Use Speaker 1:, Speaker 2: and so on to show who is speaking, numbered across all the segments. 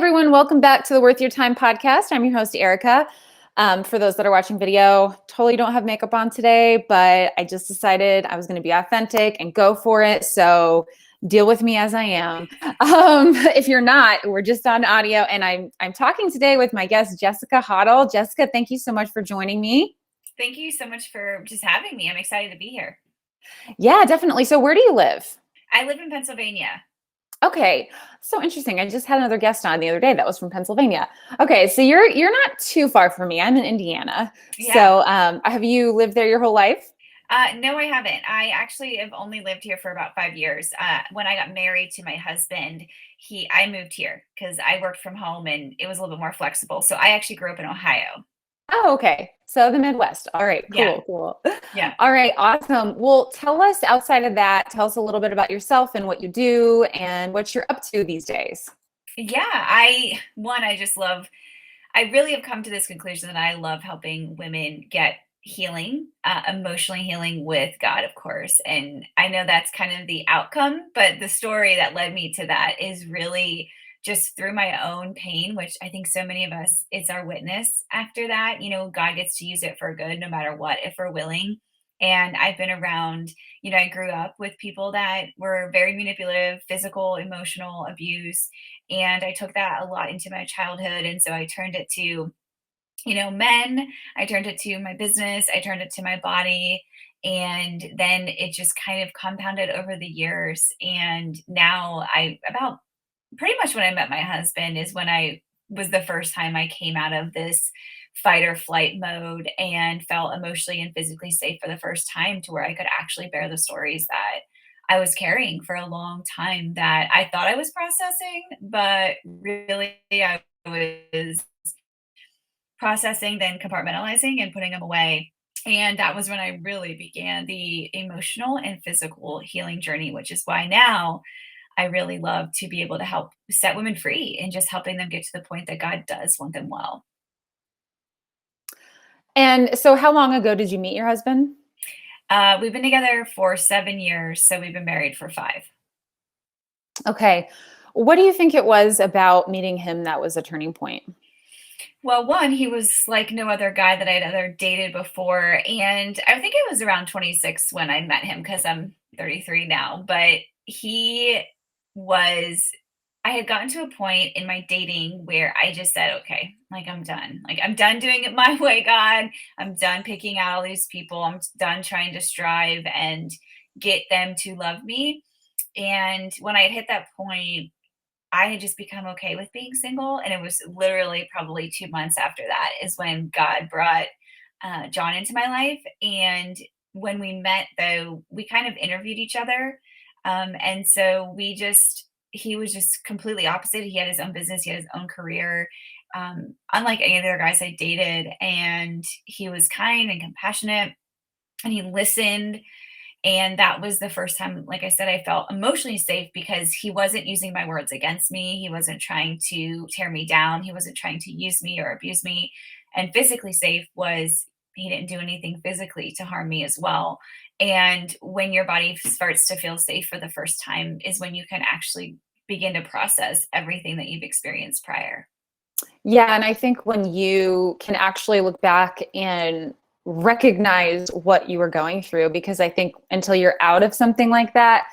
Speaker 1: everyone. Welcome back to the Worth Your Time podcast. I'm your host, Ericka. For those that are watching video, totally don't have makeup on today, but I just decided I was going to be authentic and go for it. So deal with me as I am. If you're not, we're just on audio, and I'm talking today with my guest, Jessica Hottle. Jessica, thank you so much for joining me.
Speaker 2: Thank you so much for just having me. I'm excited to be here.
Speaker 1: Yeah, definitely. So where do you live?
Speaker 2: I live in Pennsylvania.
Speaker 1: Okay, so interesting. I just had another guest on the other day that was from Pennsylvania. Okay, so you're not too far from me. I'm in Indiana.
Speaker 2: Yeah.
Speaker 1: So have you lived there your whole life?
Speaker 2: No, I haven't. I actually have only lived here for about 5 years. When I got married to my husband, I moved here because I worked from home and it was a little bit more flexible. So I actually grew up in Ohio.
Speaker 1: Oh, okay. So the Midwest. All right,
Speaker 2: Yeah.
Speaker 1: cool.
Speaker 2: Yeah.
Speaker 1: All right, awesome. Well, tell us outside of that, tell us a little bit about yourself and what you do and what you're up to these days.
Speaker 2: Yeah. I just love, I really have come to this conclusion that I love helping women get healing, emotionally healing with God, of course. And I know that's kind of the outcome, but the story that led me to that is really just through my own pain, which I think so many of us, it's our witness after that. God gets to use it for good no matter what, if we're willing. And I've been around, I grew up with people that were very manipulative, physical, emotional abuse. And I took that a lot into my childhood. And so I turned it to, men, I turned it to my business, I turned it to my body. And then it just kind of compounded over the years. And now about pretty much when I met my husband is when I was the first time I came out of this fight or flight mode and felt emotionally and physically safe for the first time to where I could actually bear the stories that I was carrying for a long time that I thought I was processing, but really I was processing, then compartmentalizing and putting them away. And that was when I really began the emotional and physical healing journey, which is why now I really love to be able to help set women free and just helping them get to the point that God does want them well.
Speaker 1: And so how long ago did you meet your husband?
Speaker 2: We've been together for 7 years, so we've been married for 5.
Speaker 1: Okay. What do you think it was about meeting him that was a turning point?
Speaker 2: Well, one, he was like no other guy that I'd ever dated before. And I think I was around 26 when I met him because I'm 33 now. But he was, I had gotten to a point in my dating where I just said, okay, like I'm done. Like I'm done doing it my way, God. I'm done picking out all these people. I'm done trying to strive and get them to love me. And when I had hit that point, I had just become okay with being single. And it was literally probably 2 months after that is when God brought John into my life. And when we met, though, we kind of interviewed each other. And so he was just completely opposite. He had his own business, he had his own career, unlike any of the other guys I dated. And he was kind and compassionate and he listened, and that was the first time, like I said, I felt emotionally safe because he wasn't using my words against me. He wasn't trying to tear me down. He wasn't trying to use me or abuse me. And physically safe was he didn't do anything physically to harm me as well. And when your body starts to feel safe for the first time is when you can actually begin to process everything that you've experienced prior.
Speaker 1: Yeah, and I think when you can actually look back and recognize what you were going through, because I think until you're out of something like that,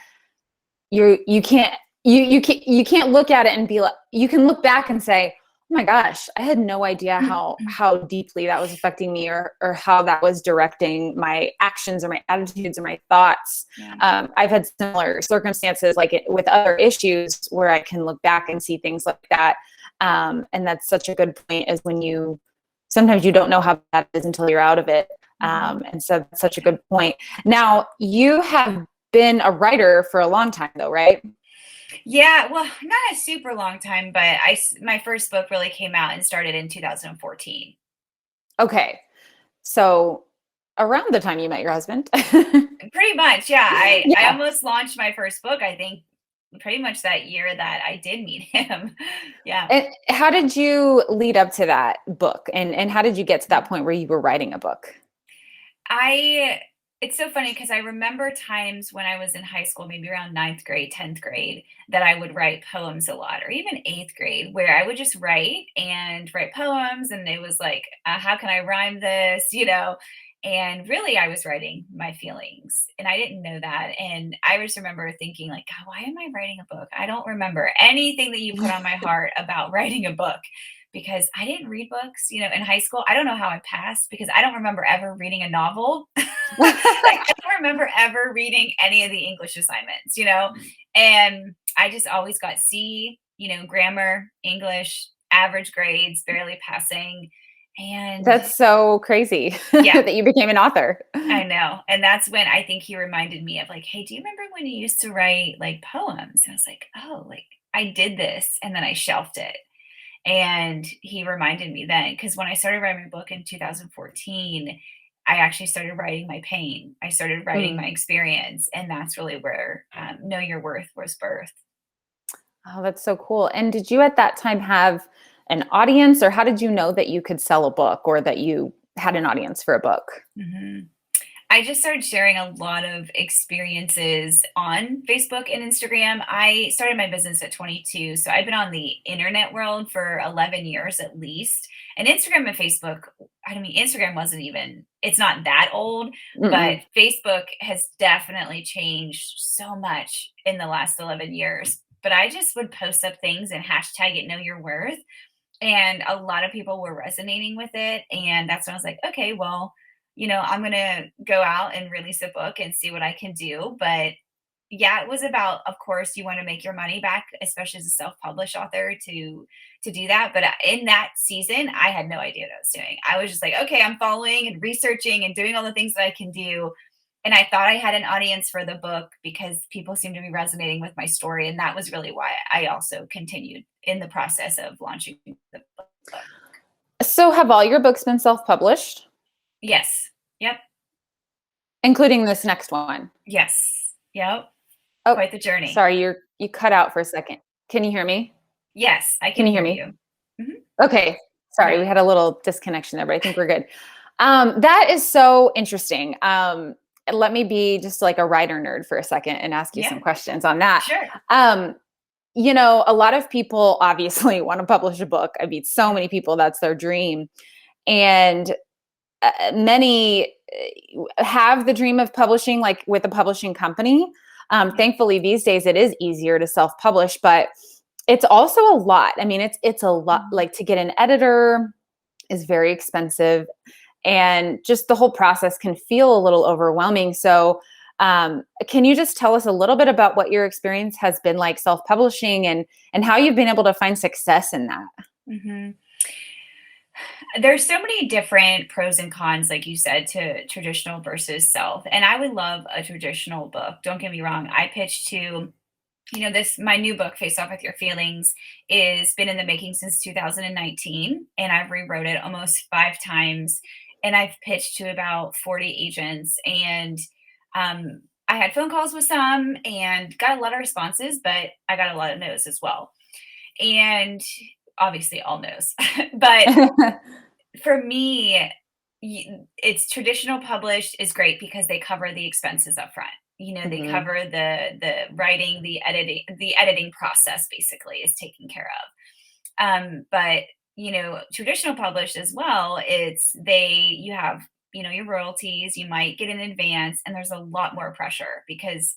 Speaker 1: you can't you can't look at it and be like, you can look back and say, oh my gosh, I had no idea how deeply that was affecting me, or how that was directing my actions or my attitudes or my thoughts.
Speaker 2: Yeah.
Speaker 1: I've had similar circumstances with other issues where I can look back and see things like that. And that's such a good point, is when sometimes you don't know how that is until you're out of it. And so that's such a good point. Now, you have been a writer for a long time though, right?
Speaker 2: Yeah, well, not a super long time, but my first book really came out and started in 2014.
Speaker 1: Okay. So around the time you met your husband.
Speaker 2: Pretty much, yeah. I
Speaker 1: Yeah.
Speaker 2: almost launched my first book, I think, pretty much that year that I did meet him. Yeah.
Speaker 1: And how did you lead up to that book? And how did you get to that point where you were writing a book?
Speaker 2: I It's so funny because I remember times when I was in high school, maybe around ninth grade, 10th grade, that I would write poems a lot, or even eighth grade, where I would just write poems. And it was like, how can I rhyme this? And really, I was writing my feelings, and I didn't know that. And I just remember thinking, like, God, why am I writing a book? I don't remember anything that you put on my heart about writing a book because I didn't read books, in high school. I don't know how I passed because I don't remember ever reading a novel. Like, I don't remember ever reading any of the English assignments, and I just always got C, grammar, English, average grades, barely passing. And
Speaker 1: That's so crazy
Speaker 2: yeah,
Speaker 1: that you became an author.
Speaker 2: I know. And that's when I think he reminded me of, like, hey, do you remember when you used to write like poems? And I was like, oh, like I did this and then I shelved it. And he reminded me then, because when I started writing my book in 2014, I actually started writing my pain. I started writing my
Speaker 1: Mm.
Speaker 2: experience. And that's really where Know Your Worth was birthed.
Speaker 1: Oh, that's so cool. And did you at that time have an audience, or how did you know that you could sell a book or that you had an audience for a book?
Speaker 2: Mhm. I just started sharing a lot of experiences on Facebook and Instagram. I started my business at 22, so I've been on the internet world for 11 years at least. And Instagram and Facebook, I mean, Instagram wasn't even, it's not that old, but
Speaker 1: Mm-mm.
Speaker 2: Facebook has definitely changed so much in the last 11 years. But I just would post up things and hashtag it Know Your Worth. And a lot of people were resonating with it. And that's when I was like, okay, well, I'm going to go out and release a book and see what I can do. But yeah, it was about, of course, you want to make your money back, especially as a self-published author to do that. But in that season, I had no idea what I was doing. I was just like, okay, I'm following and researching and doing all the things that I can do. And I thought I had an audience for the book because people seemed to be resonating with my story. And that was really why I also continued in the process of launching the book.
Speaker 1: So have all your books been self-published,
Speaker 2: Yes. Yep.
Speaker 1: including this next one?
Speaker 2: Yes. Yep.
Speaker 1: Oh,
Speaker 2: Quite the journey.
Speaker 1: sorry, you cut out for a second. Can you hear me?
Speaker 2: Yes, I
Speaker 1: Can
Speaker 2: can
Speaker 1: you hear
Speaker 2: hear
Speaker 1: me?
Speaker 2: you. Mhm.
Speaker 1: Okay. Sorry,
Speaker 2: Yeah.
Speaker 1: we had a little disconnection there, but I think we're good. That is so interesting. Let me be just like a writer nerd for a second and ask you
Speaker 2: Yeah.
Speaker 1: some questions on that.
Speaker 2: Sure.
Speaker 1: Um, a lot of people obviously want to publish a book. I meet so
Speaker 2: Yeah.
Speaker 1: many people, that's their dream. And many have the dream of publishing, like with a publishing company. Thankfully, these days it is easier to self-publish, but it's also a lot. I mean, it's a lot.
Speaker 2: Mhm.
Speaker 1: Like to get an editor is very expensive, and just the whole process can feel a little overwhelming. So, can you just tell us a little bit about what your experience has been like self-publishing, and how you've been able to find success in that?
Speaker 2: Mhm. There's so many different pros and cons, like you said, to traditional versus self. And I would love a traditional book. Don't get me wrong. I pitched to, this my new book, Face Off with Your Feelings, is been in the making since 2019, and I've rewrote it almost 5 times. And I've pitched to about 40 agents, and I had phone calls with some and got a lot of responses, but I got a lot of no's as well. And obviously all no's. But for me, it's traditional published is great because they cover the expenses up front. They
Speaker 1: Mhm.
Speaker 2: cover the writing, the editing process basically is taken care of. But traditional published as well, you have your royalties, you might get in advance, and there's a lot more pressure because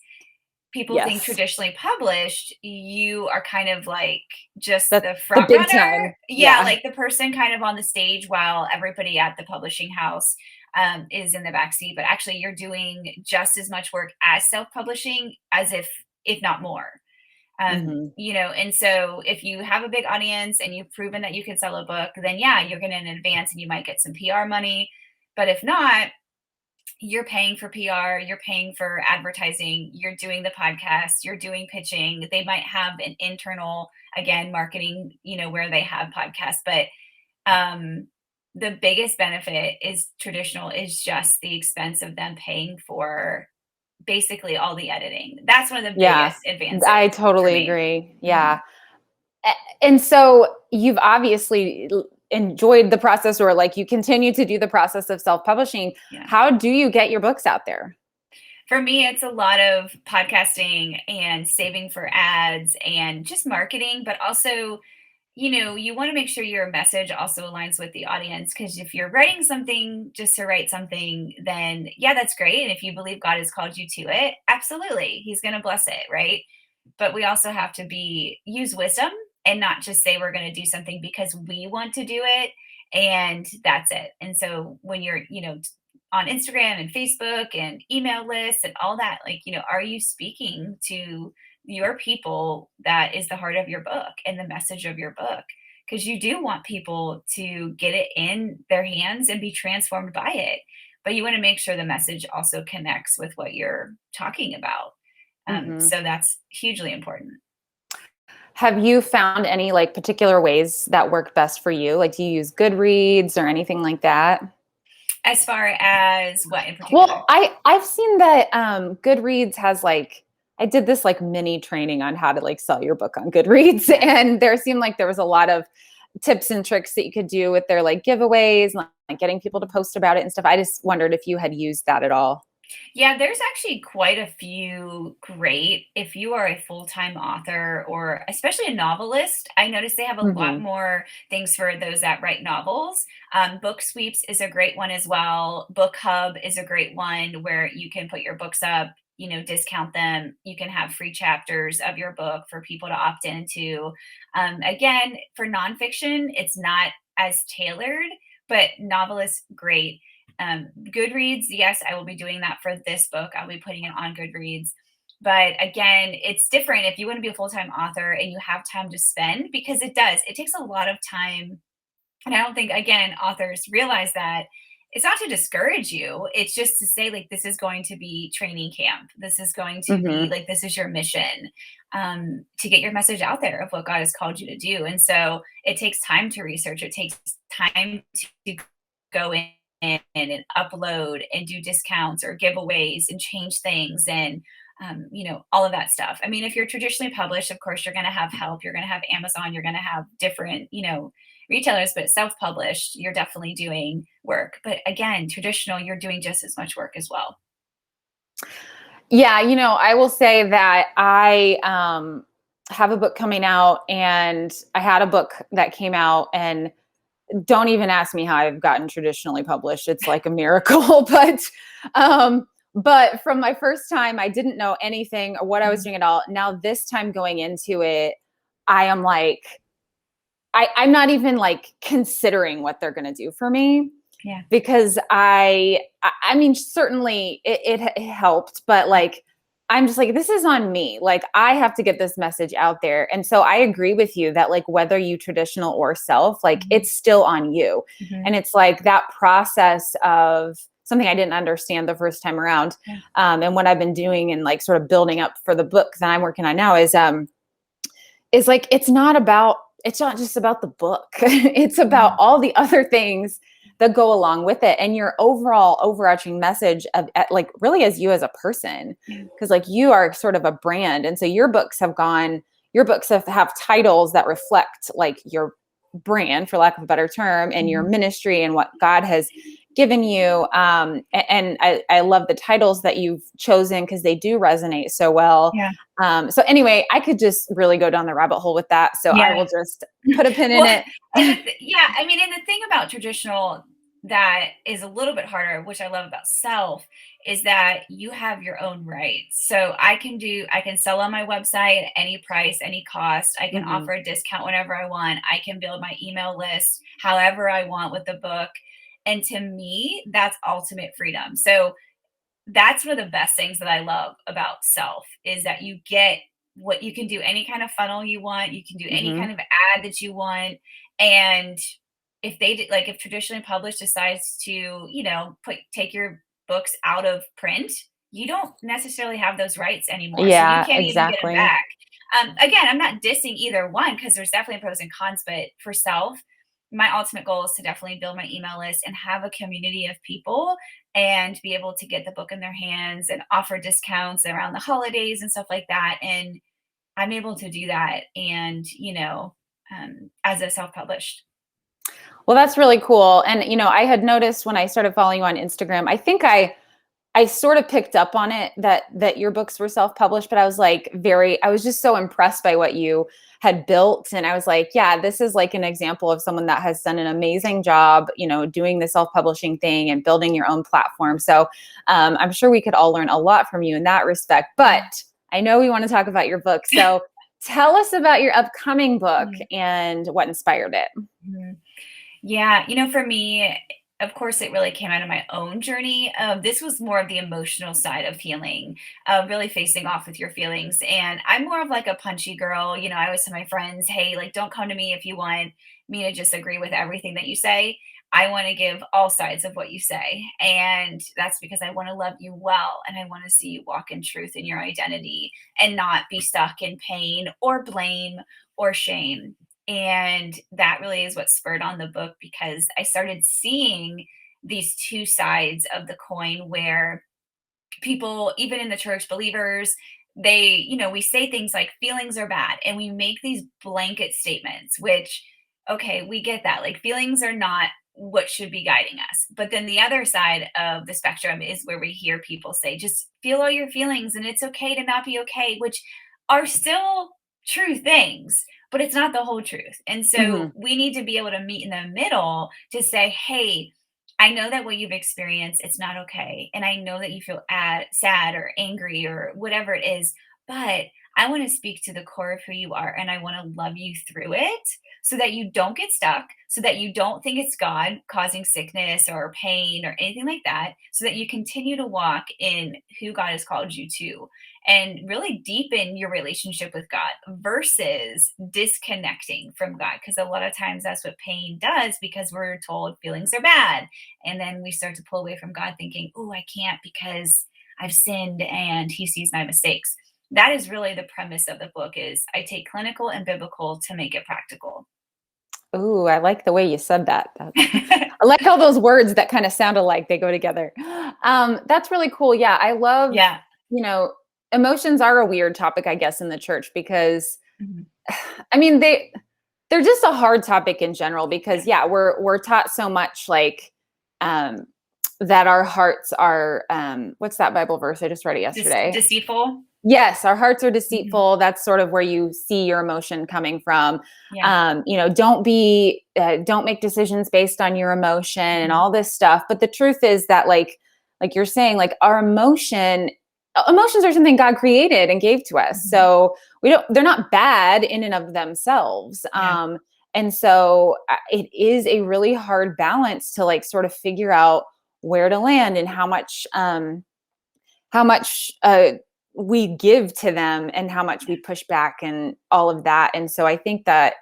Speaker 2: people think
Speaker 1: Yes,
Speaker 2: traditionally published, you are kind of like just
Speaker 1: that's
Speaker 2: the
Speaker 1: the
Speaker 2: front
Speaker 1: big
Speaker 2: runner.
Speaker 1: time.
Speaker 2: Yeah,
Speaker 1: Yeah.
Speaker 2: like the person kind of on the stage while everybody at the publishing house is in the backseat. But actually, you're doing just as much work as self-publishing, as if not more.
Speaker 1: Hmm.
Speaker 2: And so if you have a big audience and you've proven that you can sell a book, then yeah, you're going to in advance and you might get some PR money. But if not, you're paying for PR, you're paying for advertising, you're doing the podcast, you're doing pitching. They might have an internal, again, marketing, where they have podcasts, but um, the biggest benefit is traditional is just the expense of them paying for basically all the editing. That's one of the
Speaker 1: Yeah,
Speaker 2: biggest advances
Speaker 1: I
Speaker 2: for
Speaker 1: totally
Speaker 2: me.
Speaker 1: agree.
Speaker 2: Mhm.
Speaker 1: Yeah. And so you've obviously enjoyed the process, or like you continue to do the process of self-publishing, how do you get your books out there?
Speaker 2: For me, it's a lot of podcasting and saving for ads and just marketing, but also, you want to make sure your message also aligns with the audience. Because if you're writing something just to write something, then yeah, that's great. And if you believe God has called you to it, absolutely, He's going to bless it, right? But we also have to use wisdom and not just say we're going to do something because we want to do it and that's it. And so when you're, on Instagram and Facebook and email lists and all that, like, are you speaking to your people? That is the heart of your book and the message of your book. Because you do want people to get it in their hands and be transformed by it. But you want to make sure the message also connects with what you're talking about. So that's hugely important.
Speaker 1: Have you found any like particular ways that work best for you? Like, do you use Goodreads or anything like that?
Speaker 2: As far as what in particular?
Speaker 1: Well, I've seen that Goodreads has like, I did this like mini training on how to like sell your book on Goodreads, and there seemed like there was a lot of tips and tricks that you could do with their like giveaways and like getting people to post about it and stuff. I just wondered if you had used that at all.
Speaker 2: Yeah, there's actually quite a few great. If you are a full-time author or especially a novelist, I notice they have a lot more things for those that write novels. Book Sweeps is a great one as well. Book Hub is a great one where you can put your books up, discount them. You can have free chapters of your book for people to opt into. Again, for nonfiction, it's not as tailored, but novelists, great. Goodreads, yes, I will be doing that for this book. I'll be putting it on Goodreads. But again, it's different if you want to be a full-time author and you have time to spend, because it takes a lot of time. And I don't think, again, authors realize that it's not to discourage you. It's just to say, like, this is going to be training camp. This is going to be like, this is your mission, to get your message out there of what God has called you to do. And so it takes time to research. It takes time to go in and upload and do discounts or giveaways and change things and all of that stuff. I mean, if you're traditionally published, of course you're going to have help. You're going to have Amazon. You're going to have different retailers. But self-published, you're definitely doing work. But again, traditional, you're doing just as much work as well.
Speaker 1: Yeah, I will say that I have a book coming out, and I had a book that came out, and don't even ask me how I've gotten traditionally published. It's like a miracle. But from my first time, I didn't know anything or what I was doing at all. Now this time going into it, I am like, I'm not even like considering what they're going to do for me.
Speaker 2: Yeah.
Speaker 1: Because I mean, certainly it helped, but like, I'm just like, this is on me. Like, I have to get this message out there. And so I agree with you that like, whether you traditional or self, like it's still on you. And it's like that process of something I didn't understand the first time around. And what I've been doing and like sort of building up for the book that I'm working on now is like, it's not just about the book. It's about all the other things that go along with it, and your overall overarching message of like really as you as a person, because like you are sort of a brand. And so your books have titles that reflect like your brand, for lack of a better term, and your ministry and what God has given you. And I love the titles that you've chosen because they do resonate so well. So anyway, I could just really go down the rabbit hole with that. So I will just put a pin in it.
Speaker 2: I mean, and the thing about traditional that is a little bit harder, which I love about self, is that you have your own rights. So I can sell on my website at any price, any cost. I can offer a discount whenever I want. I can build my email list however I want with the book. And to me, that's ultimate freedom. So that's one of the best things that I love about self, is that you get what you can do, any kind of funnel you want. You can do any kind of ad that you want. And if traditionally published decides to, take your books out of print, you don't necessarily have those rights anymore.
Speaker 1: Yeah,
Speaker 2: so you can't
Speaker 1: exactly.
Speaker 2: even get them back. Again, I'm not dissing either one, because there's definitely pros and cons, but for self, my ultimate goal is to definitely build my email list and have a community of people and be able to get the book in their hands and offer discounts around the holidays and stuff like that. And I'm able to do that. And, as a self-published.
Speaker 1: Well, that's really cool. And I had noticed when I started following you on Instagram, I think I sort of picked up on it that your books were self-published, but I was like I was just so impressed by what you had built. And I was like, yeah, this is like an example of someone that has done an amazing job, doing the self-publishing thing and building your own platform. So I'm sure we could all learn a lot from you in that respect. But I know we want to talk about your book. So tell us about your upcoming book and what inspired it.
Speaker 2: Mhm. Yeah, for me, of course, it really came out of my own journey. This was more of the emotional side of healing, really facing off with your feelings. And I'm more of like a punchy girl. I always tell my friends, hey, like, don't come to me if you want me to just agree with everything that you say. I want to give all sides of what you say. And that's because I want to love you well. And I want to see you walk in truth in your identity and not be stuck in pain or blame or shame. And that really is what spurred on the book, because I started seeing these two sides of the coin where people, even in the church, believers, we say things like feelings are bad, and we make these blanket statements, which, okay, we get that. Like, feelings are not what should be guiding us. But then the other side of the spectrum is where we hear people say, just feel all your feelings and it's okay to not be okay, which are still true things, but it's not the whole truth. And so
Speaker 1: Mhm.
Speaker 2: we need to be able to meet in the middle to say, hey, I know that what you've experienced, it's not okay. And I know that you feel sad or angry or whatever it is, but I want to speak to the core of who you are, and I want to love you through it so that you don't get stuck, so that you don't think it's God causing sickness or pain or anything like that, so that you continue to walk in who God has called you to and really deepen your relationship with God versus disconnecting from God. Because a lot of times that's what pain does, because we're told feelings are bad. And then we start to pull away from God thinking, oh, I can't because I've sinned and he sees my mistakes. That is really the premise of the book. Is I take clinical and biblical to make it practical.
Speaker 1: Ooh, I like the way you said that. I like how those words that kind of sounded like they go together. That's really cool. Yeah, I love,
Speaker 2: Yeah.
Speaker 1: you know, emotions are a weird topic, I guess, in the church because,
Speaker 2: Mhm.
Speaker 1: I mean, they're just a hard topic in general because,
Speaker 2: Yeah.
Speaker 1: yeah, we're taught so much like um, that our hearts are. What's that Bible verse? I just read it yesterday.
Speaker 2: Deceitful.
Speaker 1: Yes, our hearts are
Speaker 2: Mhm.
Speaker 1: deceitful. That's sort of where you see your emotion coming from.
Speaker 2: Yeah.
Speaker 1: Don't make decisions based on your emotion and
Speaker 2: Mhm.
Speaker 1: all this stuff. But the truth is that, like you're saying, like our emotions are something God created and gave to us.
Speaker 2: Mhm.
Speaker 1: So they're not bad in and of themselves.
Speaker 2: Yeah.
Speaker 1: And so it is a really hard balance to like sort of figure out where to land and how much we give to them and how much we push back and all of that. And so I think that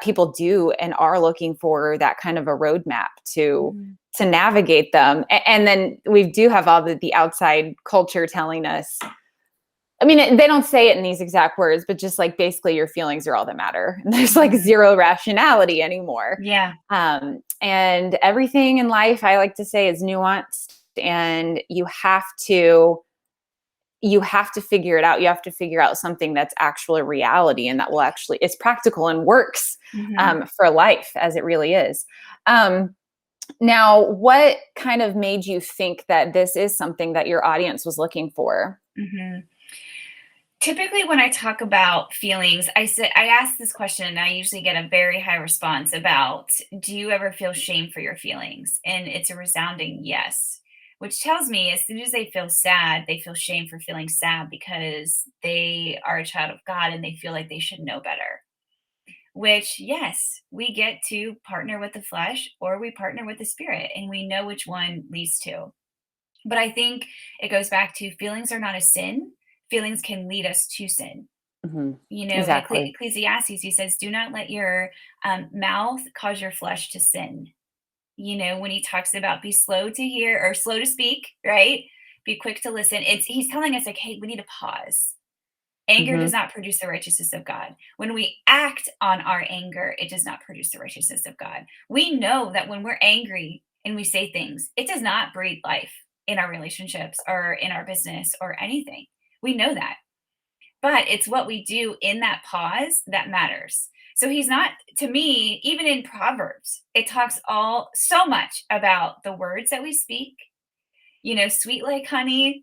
Speaker 1: people do and are looking for that kind of a roadmap to
Speaker 2: Mhm.
Speaker 1: navigate them. And then we do have all the outside culture telling us, I mean, they don't say it in these exact words, but just like basically your feelings are all that matter. There's like
Speaker 2: Mhm.
Speaker 1: zero rationality anymore.
Speaker 2: Yeah.
Speaker 1: And everything in life, I like to say, is nuanced, and you have to figure it out. You have to figure out something that's actually a reality and that will actually, it's practical and works
Speaker 2: Mhm.
Speaker 1: for life as it really is. Um, Now, what kind of made you think that this is something that your audience was looking for?
Speaker 2: Mhm. Typically, when I talk about feelings, I ask this question, and I usually get a very high response about, do you ever feel shame for your feelings? And it's a resounding yes, which tells me as soon as they feel sad, they feel shame for feeling sad because they are a child of God and they feel like they should know better. Which, yes, we get to partner with the flesh or we partner with the spirit, and we know which one leads to. But I think it goes back to feelings are not a sin. Feelings can lead us to sin.
Speaker 1: Mhm.
Speaker 2: In
Speaker 1: Exactly.
Speaker 2: Ecclesiastes, he says, do not let your mouth cause your flesh to sin. When he talks about be slow to hear or slow to speak, right? Be quick to listen. He's telling us, like, hey, we need to pause. Anger does
Speaker 1: Mhm.
Speaker 2: not produce the righteousness of God. When we act on our anger, it does not produce the righteousness of God. We know that when we're angry and we say things, it does not breathe life in our relationships or in our business or anything. We know that. But it's what we do in that pause that matters. So he's not, to me, even in Proverbs, it talks so much about the words that we speak, sweet like honey,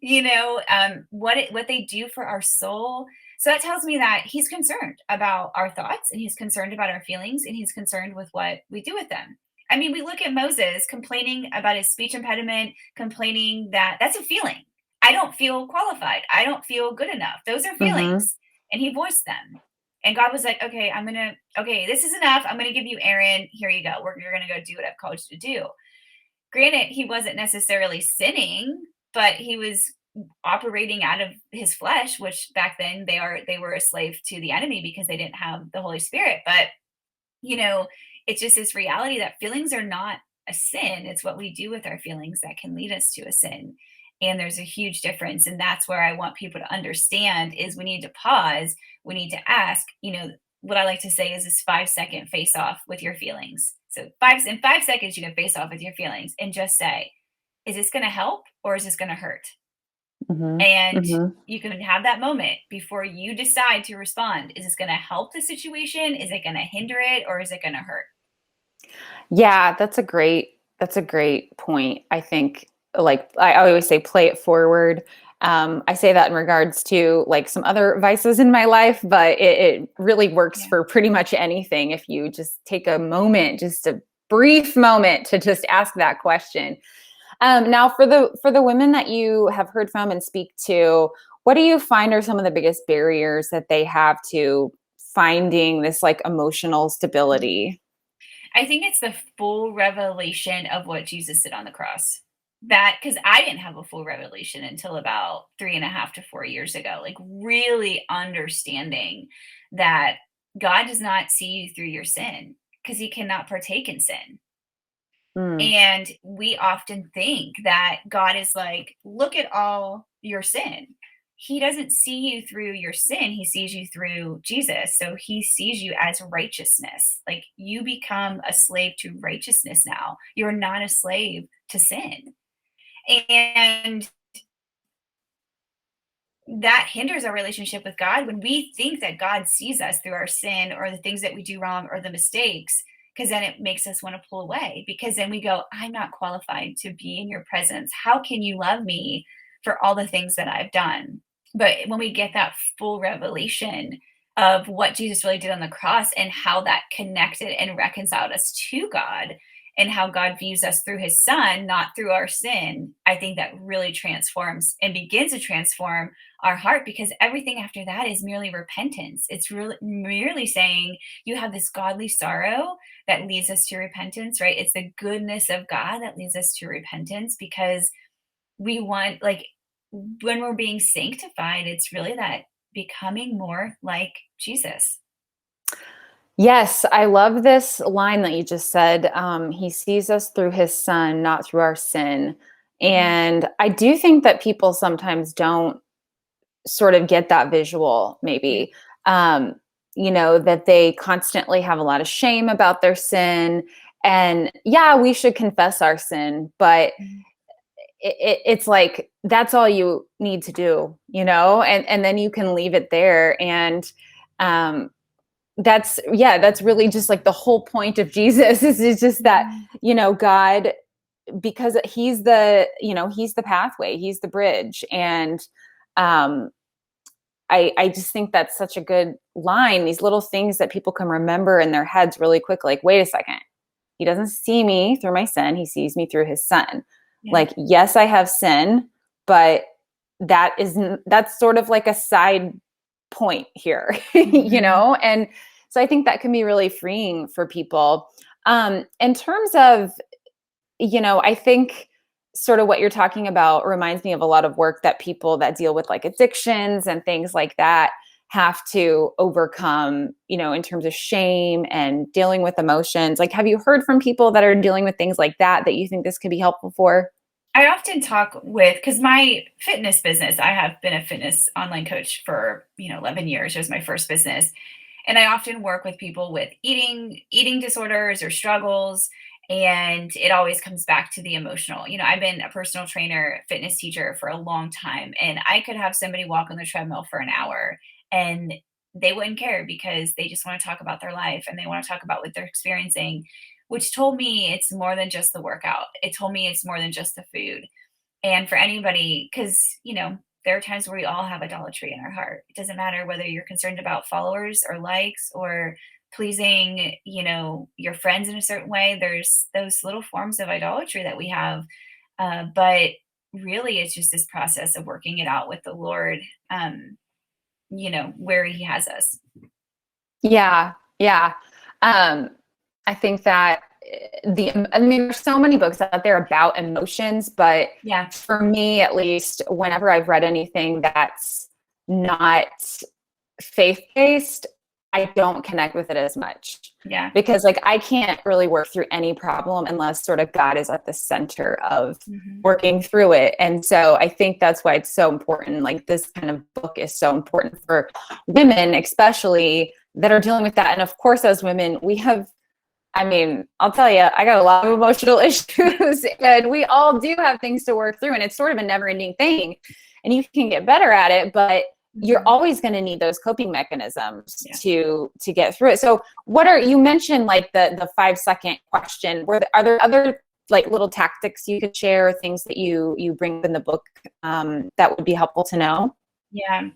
Speaker 2: what they do for our soul. So that tells me that he's concerned about our thoughts, and he's concerned about our feelings, and he's concerned with what we do with them. I mean, we look at Moses complaining about his speech impediment, complaining that that's a feeling. I don't feel qualified. I don't feel good enough. Those are
Speaker 1: Mm-hmm.
Speaker 2: feelings. And he voiced them. And God was like, okay, this is enough. I'm going to give you Aaron. Here you go. You're going to go do what I've called you to do. Granted, he wasn't necessarily sinning, but he was operating out of his flesh, which back then they were a slave to the enemy because they didn't have the Holy Spirit. But it's just this reality that feelings are not a sin. It's what we do with our feelings that can lead us to a sin. And there's a huge difference. And that's where I want people to understand is we need to pause. We need to ask, what I like to say is this 5-second face off with your feelings. So in 5 seconds, you can face off with your feelings and just say, is this going to help or is this going to hurt?
Speaker 1: Mm-hmm.
Speaker 2: And
Speaker 1: Mm-hmm.
Speaker 2: you can have that moment before you decide to respond. Is this going to help the situation? Is it going to hinder it, or is it going to hurt?
Speaker 1: Yeah, that's a great point. I think, like I always say, play it forward. I say that in regards to like some other vices in my life, but it really works
Speaker 2: Yeah.
Speaker 1: for pretty much anything. If you just take a moment, just a brief moment to just ask that question. Now, for the women that you have heard from and speak to, what do you find are some of the biggest barriers that they have to finding this like emotional stability?
Speaker 2: I think it's the full revelation of what Jesus did on the cross. That, because I didn't have a full revelation until about 3.5 to 4 years ago, like really understanding that God does not see you through your sin because he cannot partake in sin.
Speaker 1: Mm.
Speaker 2: And we often think that God is like, look at all your sin. He doesn't see you through your sin. He sees you through Jesus. So he sees you as righteousness. Like you become a slave to righteousness now. You're not a slave to sin. And that hinders our relationship with God when we think that God sees us through our sin or the things that we do wrong or the mistakes, because then it makes us want to pull away because then we go, I'm not qualified to be in your presence. How can you love me for all the things that I've done? But when we get that full revelation of what Jesus really did on the cross and how that connected and reconciled us to God and how God views us through his son, not through our sin, I think that really transforms and begins to transform our heart, because everything after that is merely repentance. It's really merely saying you have this godly sorrow that leads us to repentance, right? It's the goodness of God that leads us to repentance because we want, like, when we're being sanctified, it's really that becoming more like Jesus.
Speaker 1: Yes, I love this line that you just said. He sees us through his son, not through our sin.
Speaker 2: Mhm.
Speaker 1: And I do think that people sometimes don't sort of get that visual,
Speaker 2: Yeah.
Speaker 1: maybe. Um, that they constantly have a lot of shame about their sin. And yeah, we should confess our sin, but
Speaker 2: Mhm.
Speaker 1: it's like that's all you need to do, and then you can leave it there. And um, that's really just like the whole point of Jesus is just that,
Speaker 2: Mhm.
Speaker 1: God, because he's the pathway, he's the bridge. And um I just think that's such a good line, these little things that people can remember in their heads really quick, like, wait a second, he doesn't see me through my sin, he sees me through his son.
Speaker 2: Yeah.
Speaker 1: Like, yes, I have sin, but that's sort of like a side point here.
Speaker 2: Mhm.
Speaker 1: And so I think that can be really freeing for people. In terms of, I think sort of what you're talking about reminds me of a lot of work that people that deal with like addictions and things like that have to overcome, in terms of shame and dealing with emotions. Like, have you heard from people that are dealing with things like that you think this could be helpful for?
Speaker 2: I often talk with, because my fitness business, I have been a fitness online coach for 11 years. It was my first business, and I often work with people with eating disorders or struggles, and it always comes back to the emotional. I've been a personal trainer, fitness teacher for a long time, and I could have somebody walk on the treadmill for an hour, and they wouldn't care because they just want to talk about their life and they want to talk about what they're experiencing, which told me it's more than just the workout. It told me it's more than just the food. And for anybody, because, there are times where we all have idolatry in our heart. It doesn't matter whether you're concerned about followers or likes or pleasing, your friends in a certain way. There's those little forms of idolatry that we have. But really, it's just this process of working it out with the Lord, where He has us.
Speaker 1: Yeah. Yeah. I think that there's so many books out there about emotions, but
Speaker 2: Yeah.
Speaker 1: for me, at least, whenever I've read anything that's not faith-based, I don't connect with it as much.
Speaker 2: Yeah.
Speaker 1: Because I can't really work through any problem unless sort of God is at the center of working through it. And so I think that's why it's so important. Like, this kind of book is so important for women, especially, that are dealing with that. And of course, as women, we have, I'll tell you, I got a lot of emotional issues and we all do have things to work through, and it's sort of a never ending thing, and you can get better at it, but you're always going to need those coping mechanisms to get through it. So you mentioned like the 5-second question. Are there other like little tactics you could share, or things that you bring up in the book that would be helpful to know?
Speaker 2: Yeah.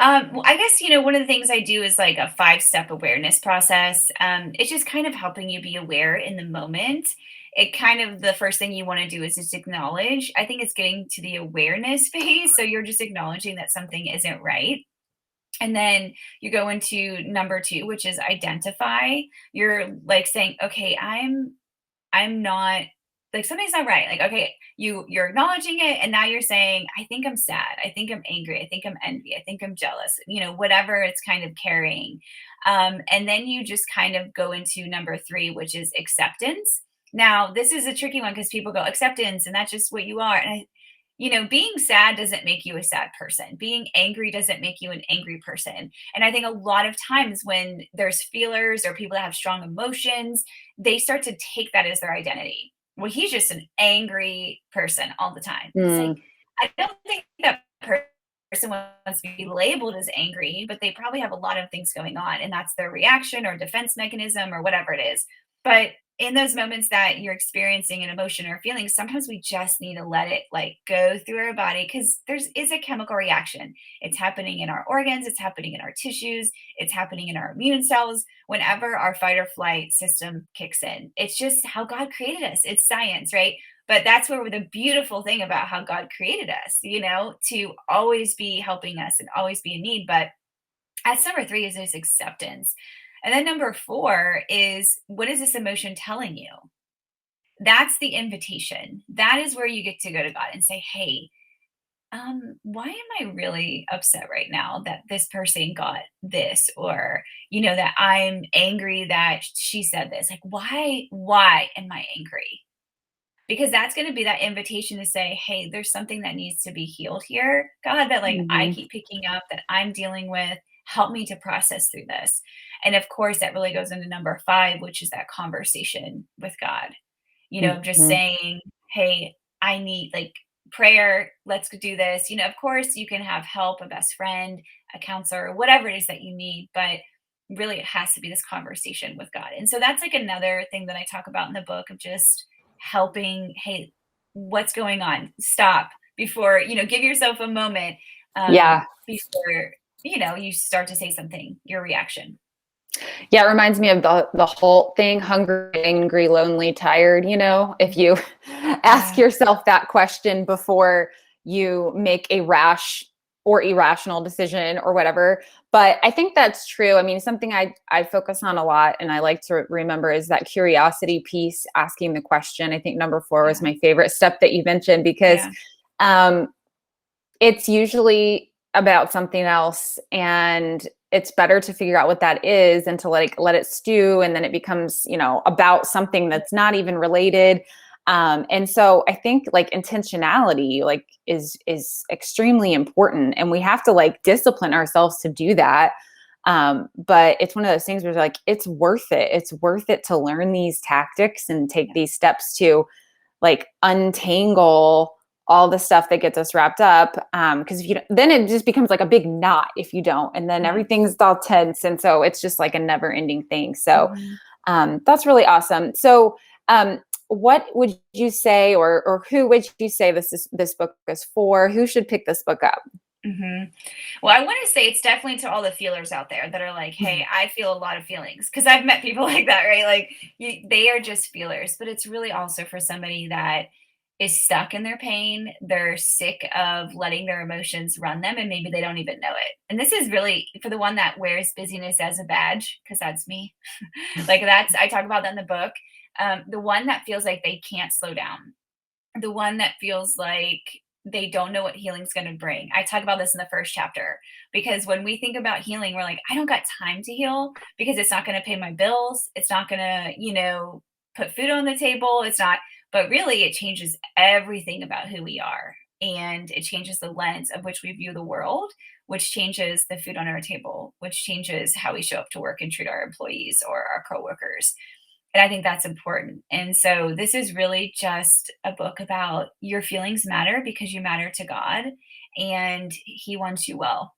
Speaker 2: Well, I guess, one of the things I do is like a 5-step awareness process. It's just kind of helping you be aware in the moment. It kind of, the first thing you want to do is just acknowledge. I think it's getting to the awareness phase. So you're just acknowledging that something isn't right. And then you go into number 2, which is identify. You're like saying, okay, I'm not, like, something's not right. Like, okay, you're acknowledging it, and now you're saying, I think I'm sad, I think I'm angry, I think I'm envy, I think I'm jealous, whatever it's kind of carrying. And then you just kind of go into number 3, which is acceptance. Now, this is a tricky one because people go acceptance, and that's just what you are. And being sad doesn't make you a sad person. Being angry doesn't make you an angry person. And I think a lot of times when there's feelers or people that have strong emotions, they start to take that as their identity. Well, he's just an angry person all the time. It's like, I don't think that person wants to be labeled as angry, but they probably have a lot of things going on, and that's their reaction or defense mechanism or whatever it is. But in those moments that you're experiencing an emotion or feeling, sometimes we just need to let it like go through our body, because is a chemical reaction. It's happening in our organs, it's happening in our tissues, it's happening in our immune cells whenever our fight or flight system kicks in. It's just how God created us. It's science, right? But that's where the beautiful thing about how God created us, to always be helping us and always be in need. But as number 3 is this acceptance. And then number 4 is, what is this emotion telling you? That's the invitation. That is where you get to go to God and say, hey, why am I really upset right now that this person got this? Or, that I'm angry that she said this. Like, why am I angry? Because that's going to be that invitation to say, hey, there's something that needs to be healed here, God, that like I keep picking up, that I'm dealing with. Help me to process through this. And of course, that really goes into number 5, which is that conversation with God. Just saying, hey, I need like prayer. Let's do this. Of course, you can have help, a best friend, a counselor, whatever it is that you need. But really, it has to be this conversation with God. And so that's like another thing that I talk about in the book, of just helping, hey, what's going on? Stop before, give yourself a moment before, you start to say something, your reaction.
Speaker 1: Yeah, it reminds me of the whole thing, hungry, angry, lonely, tired. If you ask yourself that question before you make a rash or irrational decision or whatever. But I think that's true. Something I focus on a lot and I like to remember is that curiosity piece, asking the question. I think number 4 was my favorite step that you mentioned, because it's usually about something else, and it's better to figure out what that is and to let it stew, and then it becomes about something that's not even related. And so I think like intentionality is extremely important, and we have to discipline ourselves to do that. But it's one of those things where it's worth it. It's worth it to learn these tactics and take these steps to untangle all the stuff that gets us wrapped up. Because if you don't, then it just becomes like a big knot if you don't, and then everything's all tense, and so it's just like a never-ending thing. So that's really awesome. So what would you say, or who would you say this book is for? Who should pick this book up?
Speaker 2: Well, I want to say it's definitely to all the feelers out there that are like, hey, I feel a lot of feelings, because I've met people like that, right? Like they are just feelers, but it's really also for somebody that is stuck in their pain. They're sick of letting their emotions run them, and maybe they don't even know it. And this is really for the one that wears busyness as a badge, because that's me. Like I talk about that in the book. The one that feels like they can't slow down, the one that feels like they don't know what healing's going to bring. I talk about this in the first chapter, because when we think about healing, we're like, I don't got time to heal because it's not going to pay my bills. It's not going to, put food on the table. It's not, but really it changes everything about who we are. And it changes the lens of which we view the world, which changes the food on our table, which changes how we show up to work and treat our employees or our coworkers. And I think that's important. And so this is really just a book about your feelings matter because you matter to God, and He wants you well.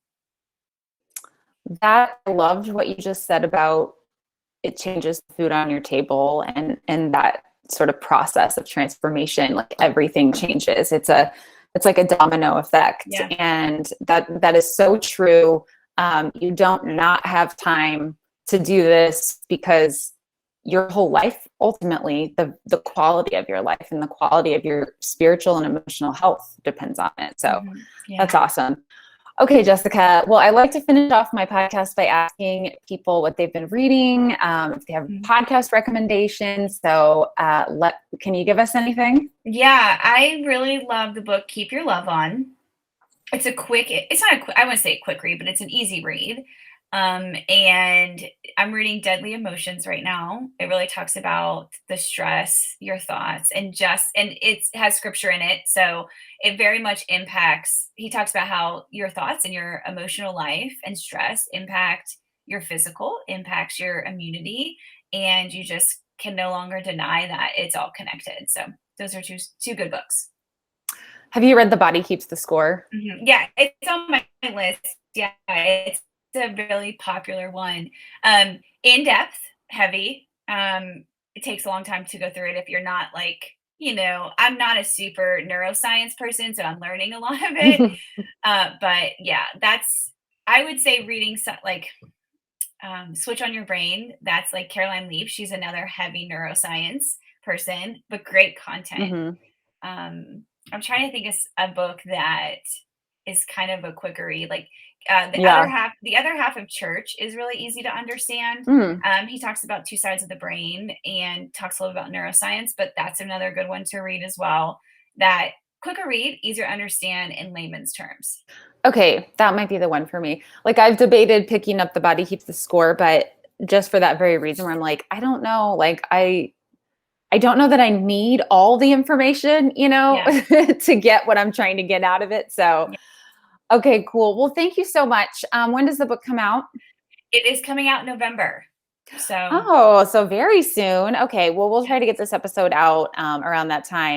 Speaker 1: That I loved what you just said about it changes the food on your table, and that sort of process of transformation, like everything changes. It's like a domino effect.
Speaker 2: Yeah.
Speaker 1: And that is so true. You don't not have time to do this, because your whole life, ultimately the quality of your life and the quality of your spiritual and emotional health depends on it. So
Speaker 2: Yeah.
Speaker 1: that's awesome. Okay, Jessica. Well, I like to finish off my podcast by asking people what they've been reading, if they have podcast recommendations. So can you give us anything?
Speaker 2: Yeah, I really love the book Keep Your Love On. It's not I wouldn't say a quick read, but it's an easy read. And I'm reading Deadly Emotions right now. It really talks about the stress, your thoughts, and it has scripture in it. So it very much impacts. He talks about how your thoughts and your emotional life and stress impact your physical, impacts your immunity, and you just can no longer deny that it's all connected. So those are two good books.
Speaker 1: Have you read The Body Keeps the Score?
Speaker 2: Yeah, it's on my list. Yeah, it's a really popular one. In depth, heavy. It takes a long time to go through it if you're not like, I'm not a super neuroscience person, so I'm learning a lot of it. But yeah, I would say reading Switch on Your Brain. That's like Caroline Leaf. She's another heavy neuroscience person, but great content. I'm trying to think of a book that is kind of a quicker read. Like the other half of Church is really easy to understand. He talks about two sides of the brain and talks a little about neuroscience, but that's another good one to read as well. That quicker read, easier to understand in layman's terms.
Speaker 1: Okay, that might be the one for me. Like I've debated picking up The Body Keeps the Score, but just for that very reason, where I'm like, I don't know, like I don't know that I need all the information, to get what I'm trying to get out of it. So, okay, cool. Well, thank you so much. When does the book come out?
Speaker 2: It is coming out in November.
Speaker 1: So very soon. Okay, well, we'll try to get this episode out around that time.